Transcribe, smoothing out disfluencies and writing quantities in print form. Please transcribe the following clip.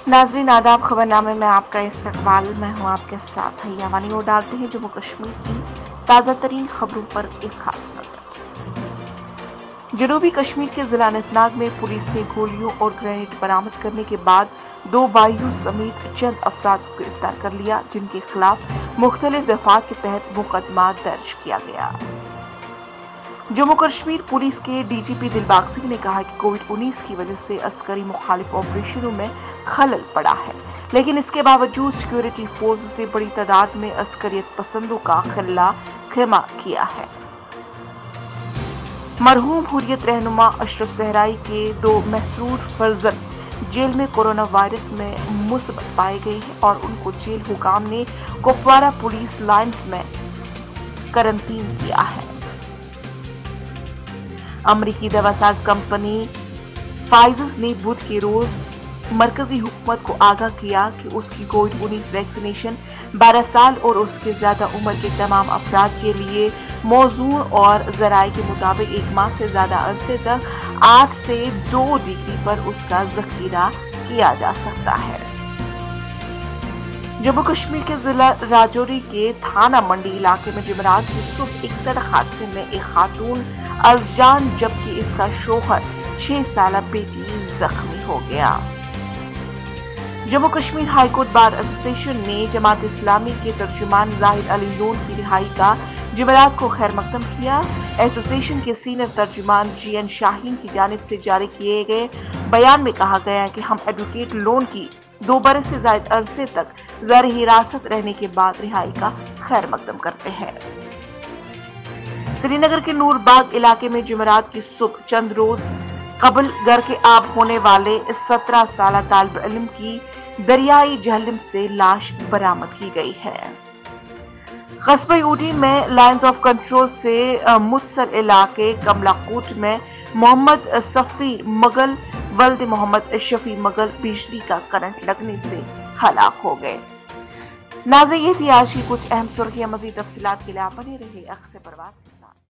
नाज़रीन आदाब, खबरनामे में आपका इस्तकबाल। मैं हूँ आपके साथ हैया वानी और डालते हैं जम्मू कश्मीर की ताज़ा तरीन खबरों पर एक खास नजर। जनूबी कश्मीर के जिला अनंतनाग में पुलिस ने गोलियों और ग्रेनेड बरामद करने के बाद 2 भाइयों समेत चंद अफराद को गिरफ्तार कर लिया, जिनके खिलाफ मुख्तलिफ दफात के तहत मुकदमा दर्ज किया गया। जम्मू कश्मीर पुलिस के डीजीपी दिलबाग सिंह ने कहा कि कोविड-19 की वजह से अस्करी मुखालिफ ऑपरेशनों में खलल पड़ा है, लेकिन इसके बावजूद सिक्योरिटी फोर्सेस ने बड़ी तादाद में अस्करियत पसंदों का खिमा किया है। मरहूम हुर्रियत रहनुमा अशरफ सहराई के 2 महसूर फर्जंद जेल में कोरोना वायरस में मुसबत पाए गए हैं और उनको जेल हुकाम ने कुपवारा पुलिस लाइन्स में करंटीन किया है। अमरीकी दवासाज कंपनी फाइजर ने बुध के रोज मरकजी हुकूमत को आगाह किया कि उसकी कोविड-19 वैक्सीनेशन 12 साल और उसके ज्यादा उम्र के तमाम अफराद के लिए मौजूद और जराये के मुताबिक 1 माह से ज्यादा अरसे तक 8 से 2 डिग्री पर उसका जखीरा किया जा सकता है। जम्मू कश्मीर के जिला राजौरी के थाना मंडी इलाके में जुमेरात की सुबह एक सड़क हादसे में एक खातून अज़जान जबकि इसका शोहर 6 साल बेटी जख्मी हो गया। Jammu Kashmir high court bar association ने जमात इस्लामी के तर्जुमान जाहिद अली लोन की रिहाई का जुमेरात को खैर मकदम किया। एसोसिएशन के सीनियर तर्जुमान जीएन शाहीन की जानिब से जारी किए गए बयान में कहा गया है कि हम एडवोकेट लोन की 2 बरस से ज्यादा अरसे तक ज़र हिरासत रहने के बाद रिहाई का खैर मकदम करते हैं। श्रीनगर के नूरबाग इलाके में जुमेरात की सुबह चंद रोज कबल घर के आब होने वाले 17 साल तालिब इल्म की दरियाई जहलम से लाश बरामद की गई है। कस्बा यूडी में लाइन्स ऑफ कंट्रोल से मुतसर इलाके कमलाकोट में मोहम्मद सफी मगल वल्द मोहम्मद शफी मगल बिजली का करंट लगने से हलाक हो गए। नाज़रीन, ये थी आज की कुछ अहम सुर्खियां। मज़ीद तफसीलात के लिए आप बने रहे अक्स परवाज़ के साथ।